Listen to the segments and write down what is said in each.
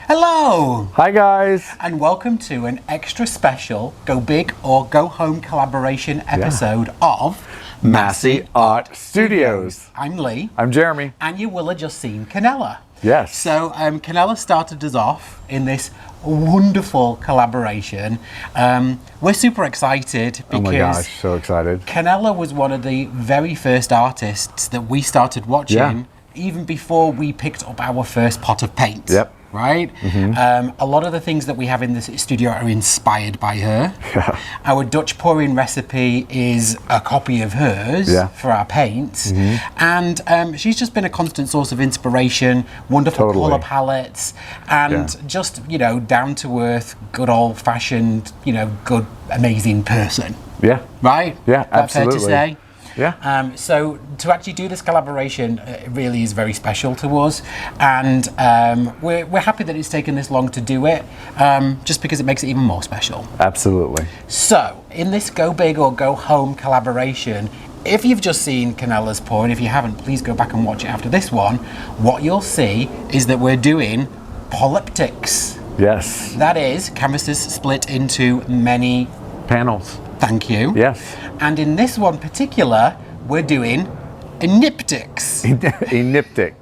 Hello! Hi guys! And welcome to an extra special Go Big or Go Home collaboration episode of Masse Art Studios. I'm Lee. I'm Jeremy. And you will have just seen Kanella. Yes. So Kanella started us off in this wonderful collaboration. We're super excited because oh my gosh, so excited. Kanella was one of the very first artists that we started watching even before we picked up our first pot of paint. Yep. Right? A lot of the things that we have in this studio are inspired by her. Yeah. Our Dutch pouring recipe is a copy of hers for our paints. And she's just been a constant source of inspiration, wonderful colour palettes, and just, you know, down to earth, good old fashioned, you know, good, amazing person. Yeah. Right? Yeah, That's fair to say. Yeah. So to actually do this collaboration, it really is very special to us, and we're happy that it's taken this long to do it, just because it makes it even more special. Absolutely. So in this Go Big or Go Home collaboration, if you've just seen Kanella's pour, and if you haven't, please go back and watch it after this one, what you'll see is that we're doing polyptychs. Yes. That is, canvases split into many panels. Thank you. Yes. And in this one particular, we're doing eniptychs. Eniptych.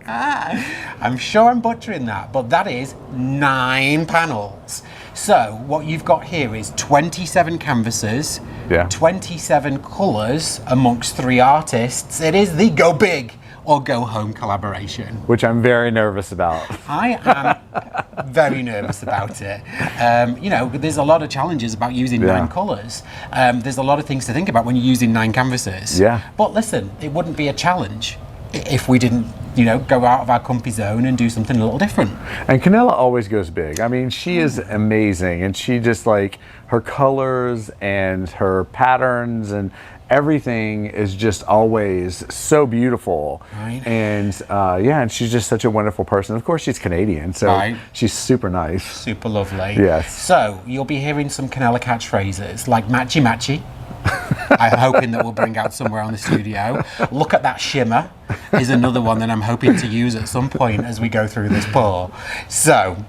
I'm sure I'm butchering that, but that is 9 panels. So what you've got here is 27 canvases, 27 colours amongst 3 artists. It is the Go Big or Go Home collaboration. Which I'm very nervous about. I am very nervous about it. You know, there's a lot of challenges about using 9 colours. There's a lot of things to think about when you're using 9 canvases. Yeah. But listen, it wouldn't be a challenge if we didn't, you know, go out of our comfy zone and do something a little different. And Kanella always goes big. I mean, she is amazing, and she just, like, her colors and her patterns and everything is just always so beautiful. Right. And and she's just such a wonderful person. Of course, she's Canadian, so she's super nice. Super lovely. Yes. So you'll be hearing some Kanella catchphrases like matchy matchy. I'm hoping that we'll bring out somewhere on the studio. Look at that shimmer is another one that I'm hoping to use at some point as we go through this pour. So,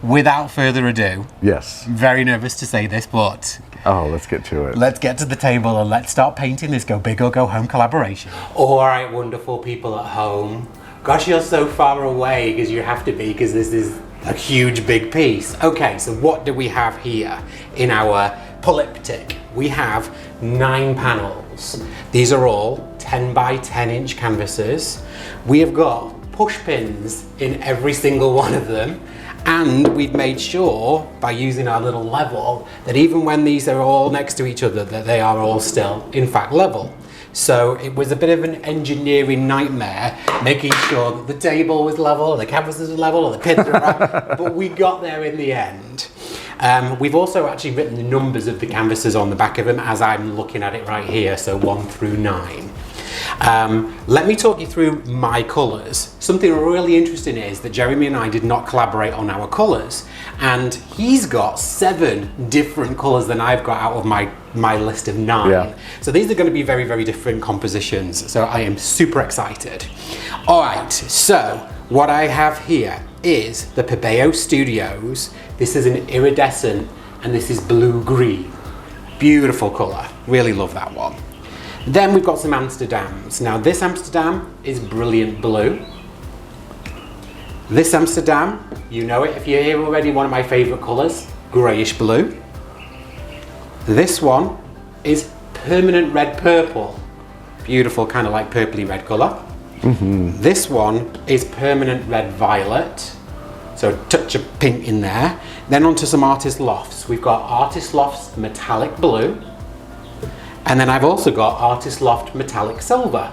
without further ado, I'm very nervous to say this, but let's get to it. Let's get to the table and let's start painting this Go Big or Go Home collaboration. All right, wonderful people at home. Gosh, you're so far away because you have to be, because this is a huge big piece. Okay, so what do we have here in our polyptych? We have 9 panels. These are all 10 by 10 inch canvases. We have got push pins in every single one of them. And we've made sure, by using our little level, that even when these are all next to each other, that they are all still, in fact, level. So it was a bit of an engineering nightmare, making sure that the table was level, the canvases were level, and the pins were right, but we got there in the end. We've also actually written the numbers of the canvases on the back of them, as I'm looking at it right here, so 1 through 9. Let me talk you through my colours. Something really interesting is that Jeremy and I did not collaborate on our colours, and he's got 7 different colours than I've got out of my list of 9. So these are going to be very, very different compositions, so I am super excited. Alright, so what I have here is the Payne Studios. This is an iridescent, and this is blue-green. Beautiful colour, really love that one. Then we've got some Amsterdams. Now this Amsterdam is brilliant blue. This Amsterdam, you know it if you're here already, one of my favourite colours, greyish blue. This one is permanent red purple. Beautiful, kind of like purpley red colour. This one is permanent red violet. So a touch of pink in there. Then onto some Artist Lofts. We've got Artist Lofts metallic blue. And then I've also got Artist Loft metallic silver.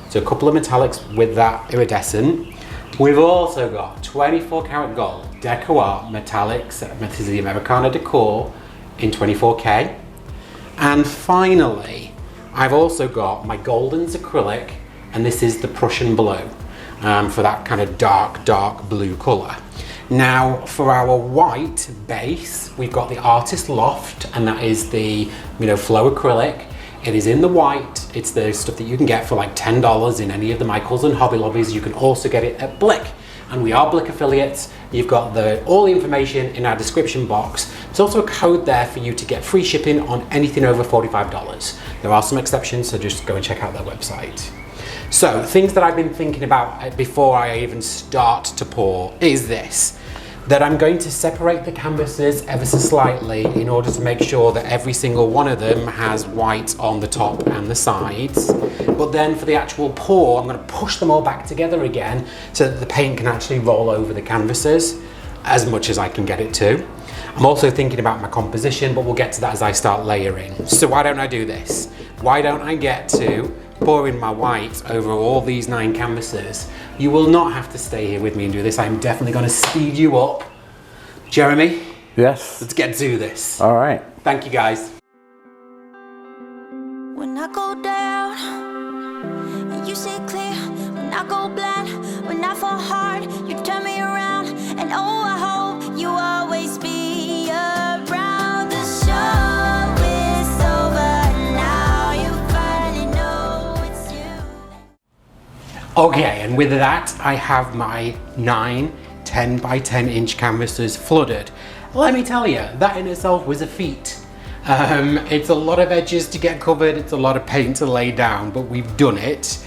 So a couple of metallics with that iridescent. We've also got 24 karat gold DecoArt metallics. This is the Americana Decor in 24K. And finally, I've also got my Golden's acrylic, and this is the Prussian Blue for that kind of dark blue colour. Now for our white base, we've got the Artist Loft, and that is the flow acrylic. It is in the white. It's the stuff that you can get for like $10 in any of the Michaels and Hobby Lobbies. You can also get it at Blick and we are Blick affiliates. You've got all the information in our description box. There's also a code there for you to get free shipping on anything over $45. There are some exceptions, so just go and check out their website. So, things that I've been thinking about before I even start to pour is this. That I'm going to separate the canvases ever so slightly in order to make sure that every single one of them has white on the top and the sides. But then for the actual pour, I'm going to push them all back together again so that the paint can actually roll over the canvases as much as I can get it to. I'm also thinking about my composition, but we'll get to that as I start layering. So why don't I do this? Why don't I get to pouring my white over all these 9 canvases? You will not have to stay here with me and do this. I'm definitely going to speed you up. Jeremy? Yes? Let's get to this. All right. Thank you, guys. When I go down and you see clear, when I go blind, when I fall hard, you turn me around, and oh, I hope you always be around. The show is over now, you finally know it's you. Okay, and with that, I have my 9 10 by 10 inch canvases flooded. Let me tell you, that in itself was a feat. It's a lot of edges to get covered, it's a lot of paint to lay down, but we've done it.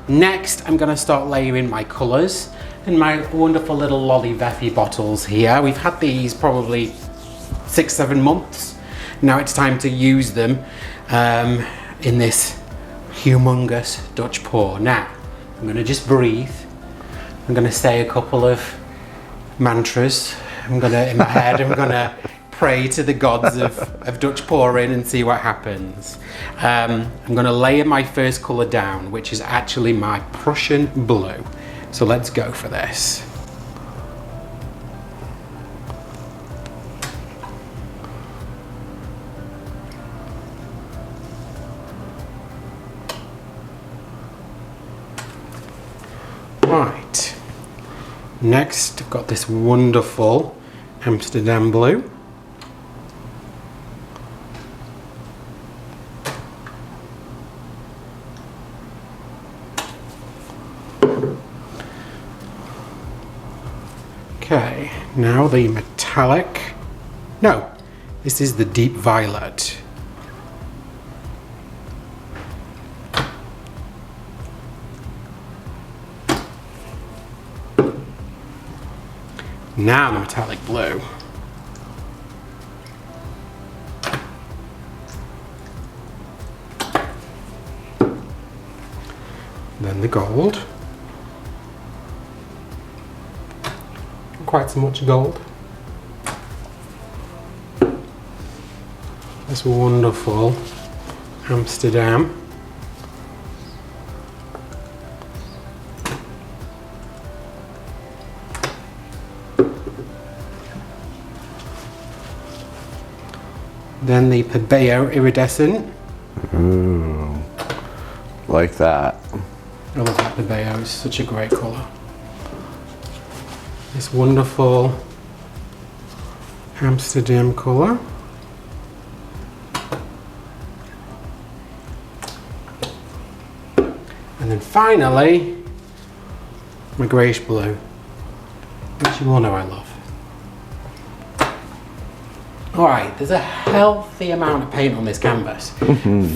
Next, I'm gonna start layering my colors in my wonderful little Lolly Veffy bottles here. We've had these probably 6-7 months. Now it's time to use them in this humongous Dutch pour. Now, I'm gonna just breathe. I'm gonna say a couple of mantras. In my head, I'm gonna pray to the gods of Dutch pouring and see what happens. I'm gonna layer my first color down, which is actually my Prussian Blue. So let's go for this. Right. Next, I've got this wonderful Amsterdam Blue. Okay, now the metallic. No, this is the deep violet. Now the metallic blue. Then the gold. Not quite so much gold. This wonderful Amsterdam. Then the Payne Iridescent. Ooh, like that. I love that Payne, it's such a great colour. This wonderful Amsterdam colour. And then finally, my greyish blue, which you all know I love. Alright, there's a healthy amount of paint on this canvas.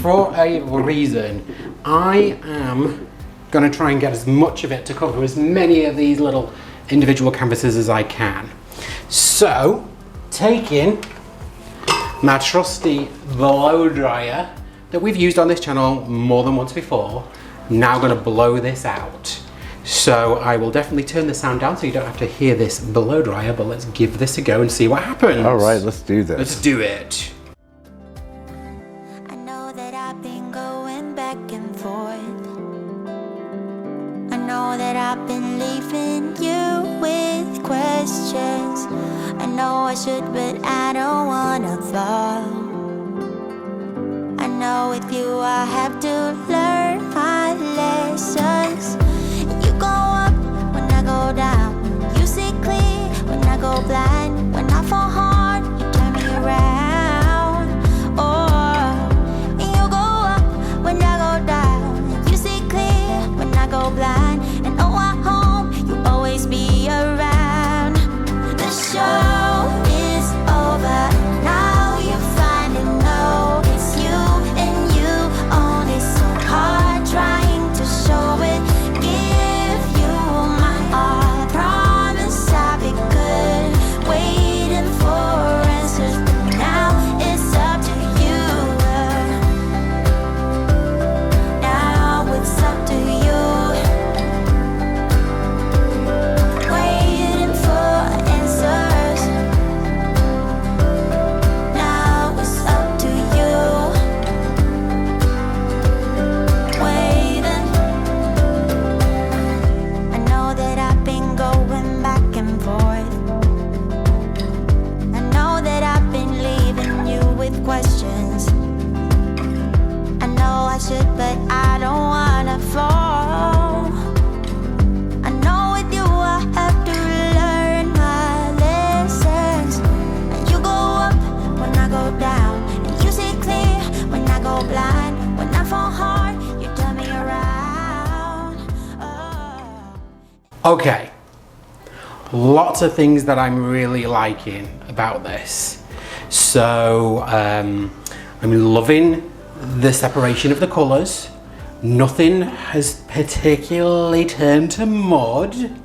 For a reason, I am going to try and get as much of it to cover as many of these little individual canvases as I can. So, taking my trusty blow dryer that we've used on this channel more than once before, now going to blow this out. So I will definitely turn the sound down so you don't have to hear this blow dryer, but let's give this a go and see what happens. All right, let's do this. Let's do it. I know that I've been going back and forth. I know that I've been leaving you with questions. I know I should, but I don't wanna fall. I know with you I have to learn my lessons. You go up when I go down. You see clear when I go blind. When I fall hard, you turn me around. Oh, you go up when I go down. You see clear when I go blind. And oh, I hope you always Okay, lots of things that I'm really liking about this. So I'm loving the separation of the colours. Nothing has particularly turned to mud.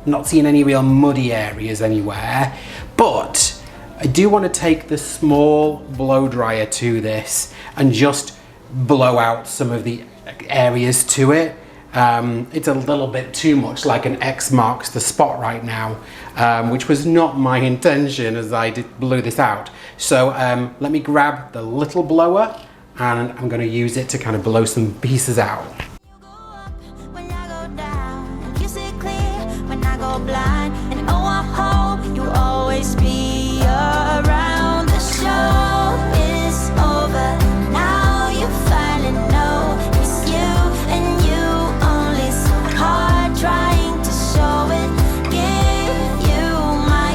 Not seeing any real muddy areas anywhere, but I do want to take the small blow dryer to this and just blow out some of the areas to it. It's a little bit too much like an X marks the spot right now, which was not my intention as I blew this out. So let me grab the little blower and I'm going to use it to kind of blow some pieces out. Blind, and oh, I hope you'll always be around. The show is over now. You finally know it's you and you only. So hard trying to show it. Give you my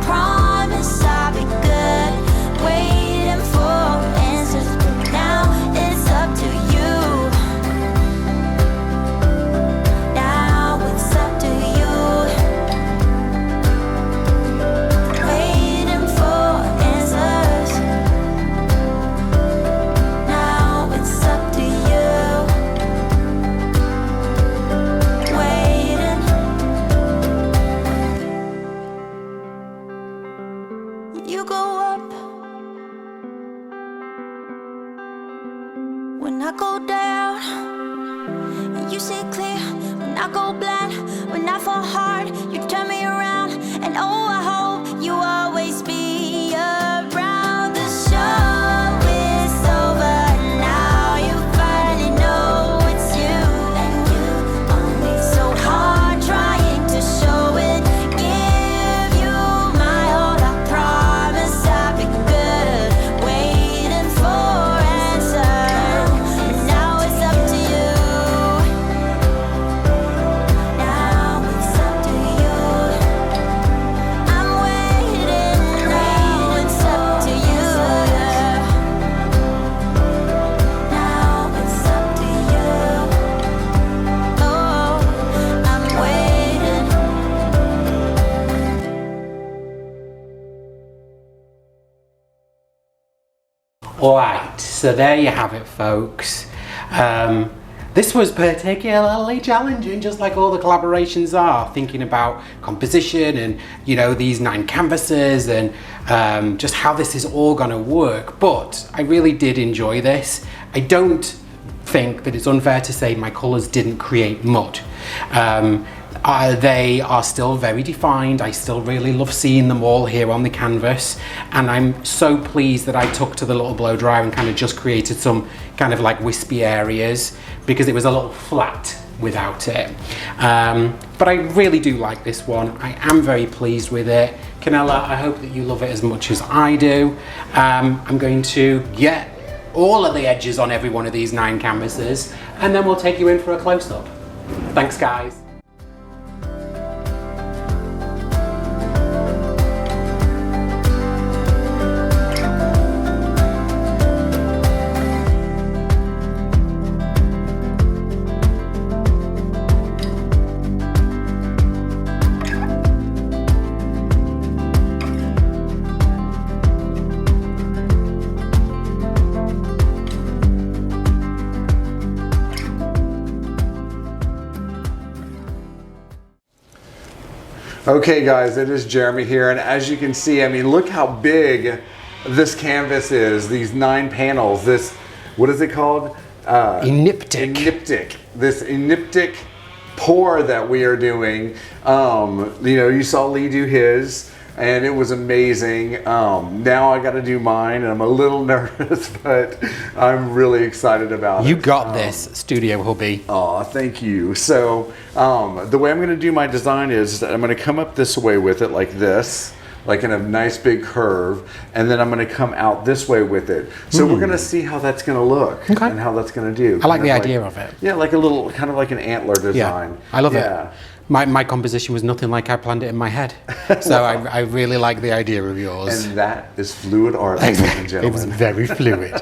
promise I'll be good. Waiting for answers, but now it's up to you. Now it's up to you. You go up when I go down, and you see clear when I go blind. When I fall hard, you turn me around, and oh, I hope you always be around. The show is over now. You finally know it's you and you only. So hard trying to show it. Give you my all. I promise I'll be good. Waiting for answers. And now it's up to you. Now it's up to you. I'm waiting. Now it's up to you. Now it's up to you. Oh, I'm waiting. Alright, so there you have it, folks. This was particularly challenging, just like all the collaborations are, thinking about composition and, you know, these 9 canvases and just how this is all going to work. But I really did enjoy this. I don't think that it's unfair to say my colours didn't create mud. They are still very defined. I still really love seeing them all here on the canvas, and I'm so pleased that I took to the little blow dryer and kind of just created some kind of like wispy areas because it was a little flat without it. But I really do like this one. I am very pleased with it. Kanella, I hope that you love it as much as I do. I'm going to get all of the edges on every one of these 9 canvases, and then we'll take you in for a close-up. Thanks, guys. Okay guys, it is Jeremy here, and as you can see, I mean, look how big this canvas is, these 9 panels, this, what is it called? Eniptic. Eniptic. This eniptic pour that we are doing. You know, you saw Lee do his, and it was amazing. Now I got to do mine, and I'm a little nervous, but I'm really excited about it. You got this, Studio Hubby. Aw, thank you. So the way I'm going to do my design is that I'm going to come up this way with it like this, like in a nice big curve, and then I'm going to come out this way with it. So we're going to see how that's going to look and how that's going to do. I like the idea of it. Yeah, like a little, kind of like an antler design. Yeah, I love it. My composition was nothing like I planned it in my head. So I really like the idea of yours. And that is fluid art, ladies and It gentlemen. was very fluid.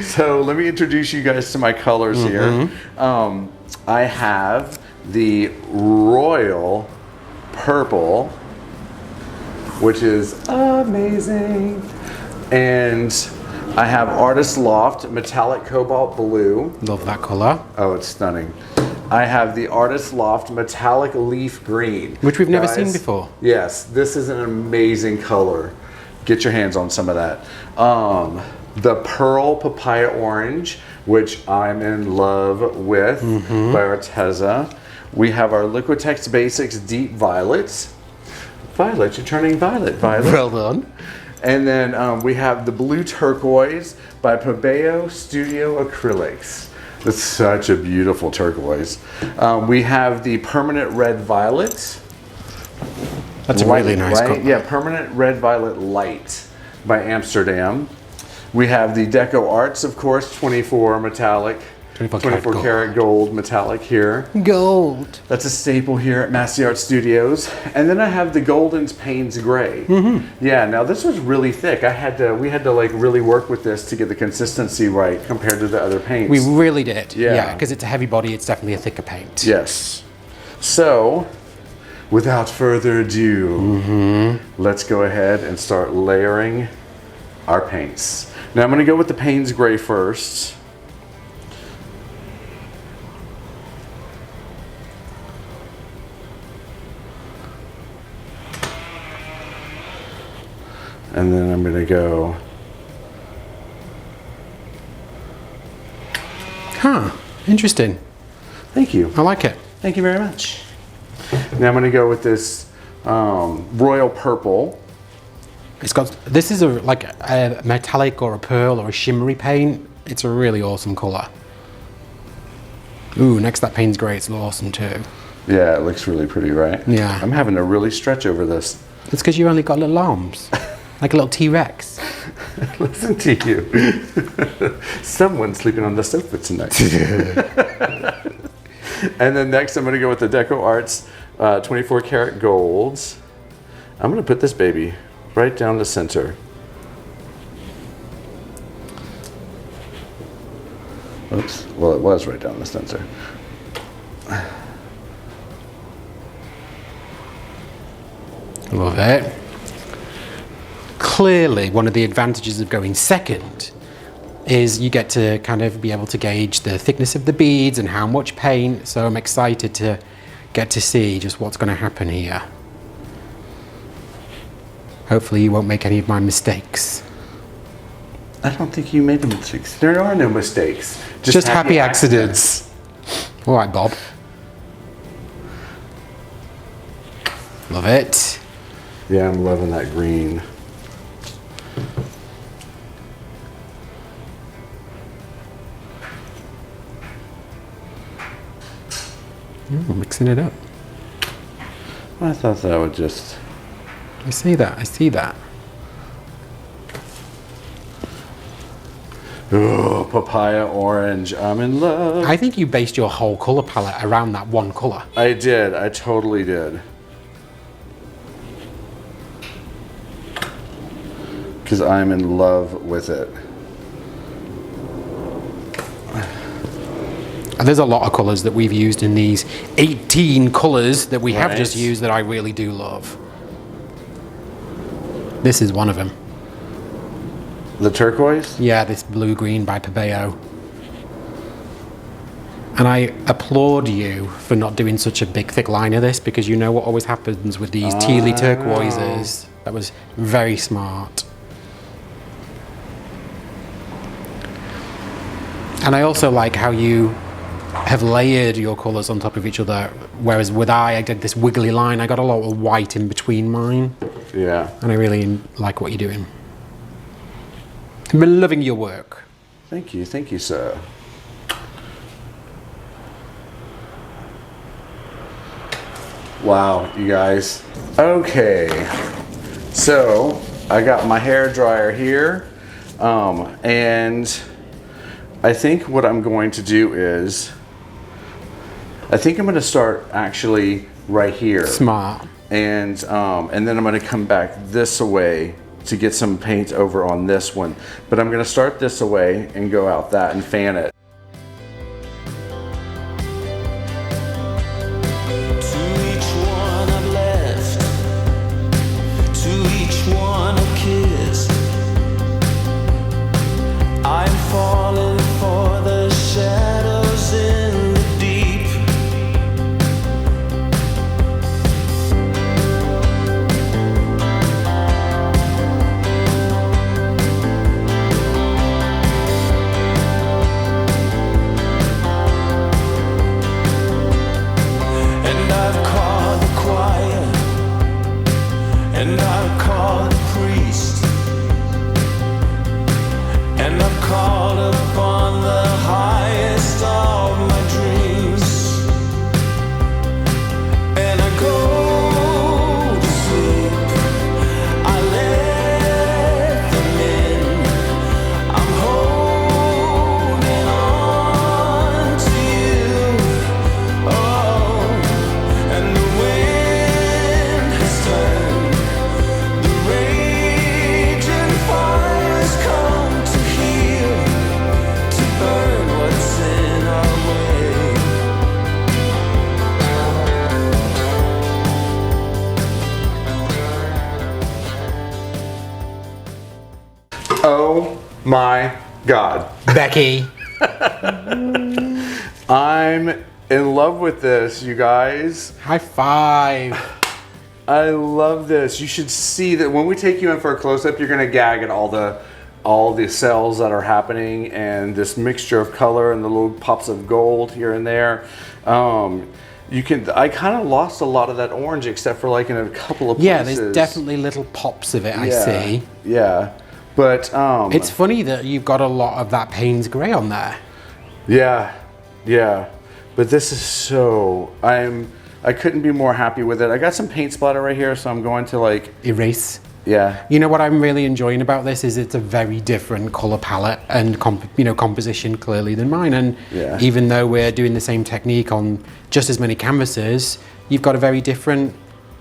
So let me introduce you guys to my colors here. I have the Royal Purple, which is amazing. And I have Artist Loft Metallic Cobalt Blue. Love that color. Oh, it's stunning. I have the Artist Loft Metallic Leaf Green. Which we've never seen before. Yes, this is an amazing color. Get your hands on some of that. The Pearl Papaya Orange, which I'm in love with, by Arteza. We have our Liquitex Basics Deep Violet. Violet, you're turning violet, Violet. Well done. And then we have the Blue Turquoise by Pabeo Studio Acrylics. It's such a beautiful turquoise. We have the Permanent Red Violet. That's a really nice color. Yeah, Permanent Red Violet Light by Amsterdam. We have the DecoArts, of course, 24 metallic. 24 karat gold metallic here. Gold. That's a staple here at Masse Art Studios. And then I have the Golden's Payne's Gray. Yeah, now this was really thick. We had to like really work with this to get the consistency right compared to the other paints. We really did. Yeah. Because it's a heavy body, it's definitely a thicker paint. Yes. So, without further ado, let's go ahead and start layering our paints. Now I'm going to go with the Payne's Gray first. And then I'm going to go. Interesting. Thank you. I like it. Thank you very much. Now I'm going to go with this Royal Purple. This is like a metallic or a pearl or a shimmery paint. It's a really awesome color. Ooh, next that Payne's Gray, it's awesome too. Yeah, it looks really pretty, right? Yeah. I'm having to really stretch over this. It's because you only got little arms. Like a little T-Rex. Listen to you. Someone's sleeping on the sofa tonight. And then next I'm going to go with the DecoArts 24 karat golds. I'm going to put this baby right down the center. Oops. Well, it was right down the center. Love it. Clearly, one of the advantages of going second is you get to kind of be able to gauge the thickness of the beads and how much paint. So I'm excited to get to see just what's going to happen here. Hopefully you won't make any of my mistakes. I don't think you made the mistakes. There are no mistakes. Just happy accidents. All right, Bob. Love it. Yeah, I'm loving that green. Mixing it up. I thought that would just... I see that, I see that. Oh, papaya orange, I'm in love. I think you based your whole color palette around that one color. I did, I totally did. Because I'm in love with it. And there's a lot of colors that we've used in these 18 colors that we have Right. just used that I really do love. This is one of them. The turquoise? Yeah, this blue-green by Pabeo. And I applaud you for not doing such a big, thick line of this, because you know what always happens with these tealy turquoises. That was very smart. And I also like how you have layered your colours on top of each other, whereas with I did this wiggly line. I got a lot of white in between mine. Yeah. And I really like what you're doing. I've been loving your work. Thank you, sir. Wow, you guys. Okay, so I got my hair dryer here, and I think what I'm going to do is, I think I'm going to start actually right here. Smart. And then I'm going to come back this way to get some paint over on this one. But I'm going to start this away and go out that and fan it. Oh my God. Becky. I'm in love with this, you guys. High five. I love this. You should see that when we take you in for a close-up, you're gonna gag at all the cells that are happening and this mixture of color and the little pops of gold here and there. I kind of lost a lot of that orange except for like in a couple of places. Yeah, there's definitely little pops of it, I see. Yeah. But it's funny that you've got a lot of that Payne's grey on there. Yeah. But this is so, I couldn't be more happy with it. I got some paint splatter right here, so I'm going to like erase. Yeah. You know what I'm really enjoying about this is it's a very different color palette and composition clearly than mine. And even though we're doing the same technique on just as many canvases, you've got a very different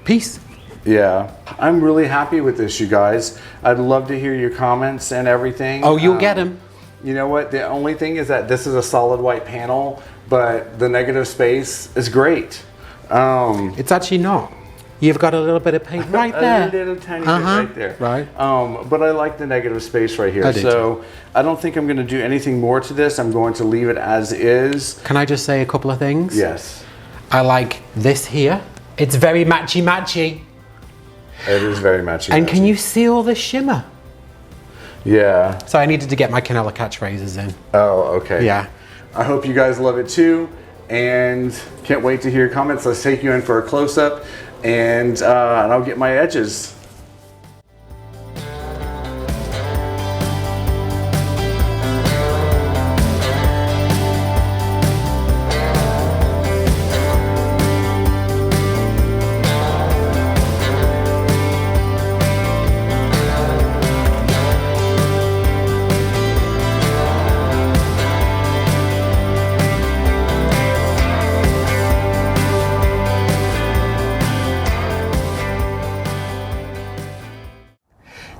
piece. Yeah, I'm really happy with this, you guys. I'd love to hear your comments and everything. Oh, you'll get them. You know what? The only thing is that this is a solid white panel, but the negative space is great. It's actually not. You've got a little bit of paint right there. A little tiny bit right there. Right. But I like the negative space right here. So I don't think I'm going to do anything more to this. I'm going to leave it as is. Can I just say a couple of things? Yes. I like this here. It's very matchy-matchy. It is very matchy. And can you see all the shimmer? Yeah. So I needed to get my Kanella catchphrases in. Oh, okay. Yeah. I hope you guys love it too. And can't wait to hear your comments. Let's take you in for a close-up. And I'll get my edges.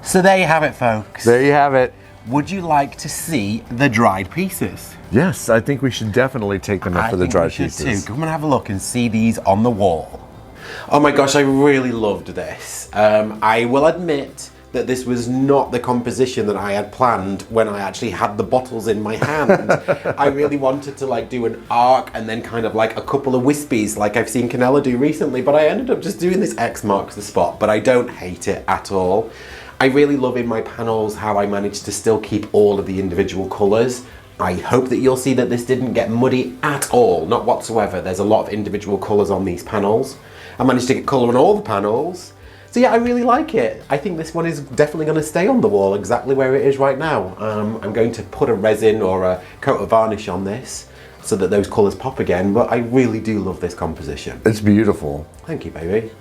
So there you have it, folks. There you have it. Would you like to see the dried pieces? Yes, I think we should definitely take them up for the dried pieces. Come and have a look and see these on the wall. Oh my gosh, I really loved this. I will admit that this was not the composition that I had planned when I actually had the bottles in my hand. I really wanted to like do an arc and then kind of like a couple of wispies like I've seen Kanella do recently, but I ended up just doing this X marks the spot, but I don't hate it at all. I really love in my panels how I managed to still keep all of the individual colours. I hope that you'll see that this didn't get muddy at all, not whatsoever. There's a lot of individual colours on these panels. I managed to get colour on all the panels. So yeah, I really like it. I think this one is definitely going to stay on the wall exactly where it is right now. I'm going to put a resin or a coat of varnish on this so that those colours pop again, but I really do love this composition. It's beautiful. Thank you, baby.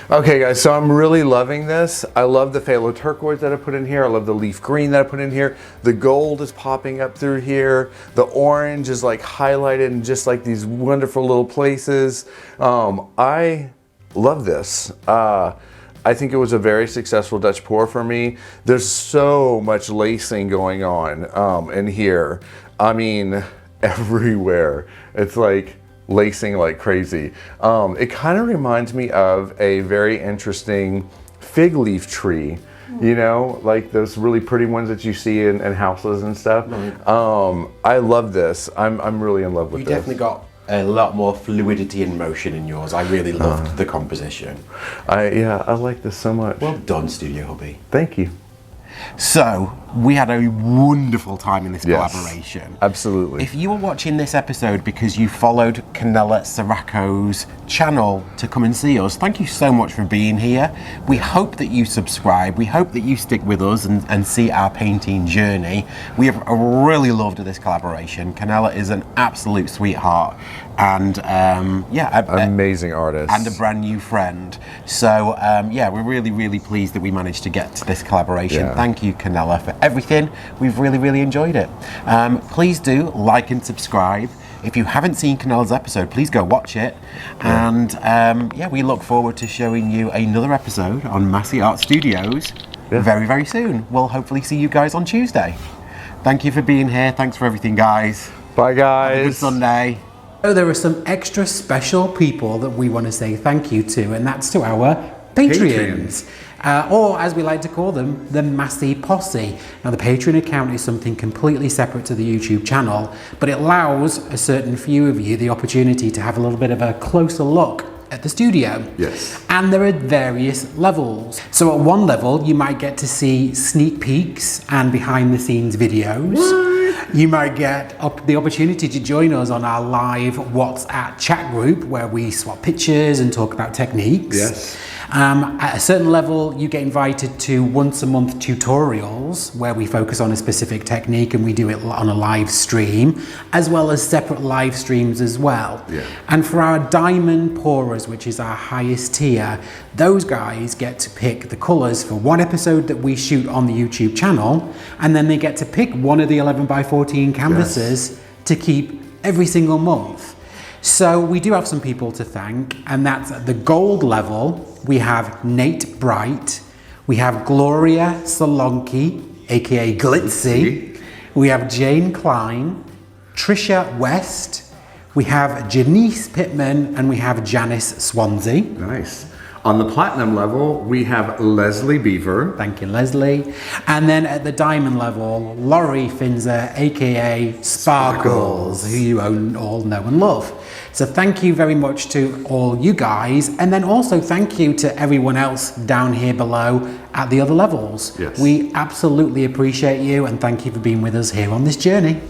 Okay guys, so I'm really loving this. I love the phthalo turquoise that I put in here. I love the leaf green that I put in here. The gold is popping up through here. The orange is like highlighted in just like these wonderful little places. I love this. I think it was a very successful Dutch pour for me. There's so much lacing going on in here. I mean, everywhere. It's like lacing like crazy. It kind of reminds me of a very interesting fig leaf tree, you know, like those really pretty ones that you see in houses and stuff. I love this. I'm really in love with this. You definitely got a lot more fluidity and motion in yours. I really loved the composition. Yeah, I like this so much. Well done, Studio Hubby. Thank you. So, we had a wonderful time in this collaboration. Absolutely. If you were watching this episode because you followed Kanella Ciraco's channel to come and see us, thank you so much for being here. We hope that you subscribe. We hope that you stick with us and see our painting journey. We have really loved this collaboration. Kanella is an absolute sweetheart and amazing artist and a brand new friend. So yeah, we're really pleased that we managed to get to this collaboration. Thank you, Kanella, for everything. We've really enjoyed it. Please do like and subscribe. If you haven't seen Kanella's episode, please go watch it. And yeah, we look forward to showing you another episode on Masse Art Studios very soon. We'll hopefully see you guys on Tuesday. Thank you for being here. Thanks for everything, guys. Bye, guys. Have a good Sunday. So there are some extra special people that we want to say thank you to, and that's to our Patreons. Or as we like to call them, the Masse Posse. Now the Patreon account is something completely separate to the YouTube channel, but it allows a certain few of you the opportunity to have a little bit of a closer look at the studio. Yes. And there are various levels. So at one level, you might get to see sneak peeks and behind the scenes videos. What? You might get the opportunity to join us on our live What's At chat group where we swap pictures and talk about techniques. Yes. At a certain level, you get invited to once a month tutorials where we focus on a specific technique and we do it on a live stream, as well as separate live streams as well. Yeah. And for our diamond pourers, which is our highest tier, those guys get to pick the colors for one episode that we shoot on the YouTube channel, and then they get to pick one of the 11x14 canvases to keep every single month. So we do have some people to thank, and that's at the gold level. We have Nate Bright, we have Gloria Solonki, aka Glitzy, we have Jane Klein, Trisha West, we have Janice Pittman, and we have Janice Swansea. Nice. On the platinum level, we have Leslie Beaver. Thank you, Leslie. And then at the diamond level, Laurie Finzer, aka Sparkles, who you all know and love. So thank you very much to all you guys. And then also thank you to everyone else down here below at the other levels. Yes. We absolutely appreciate you and thank you for being with us here on this journey.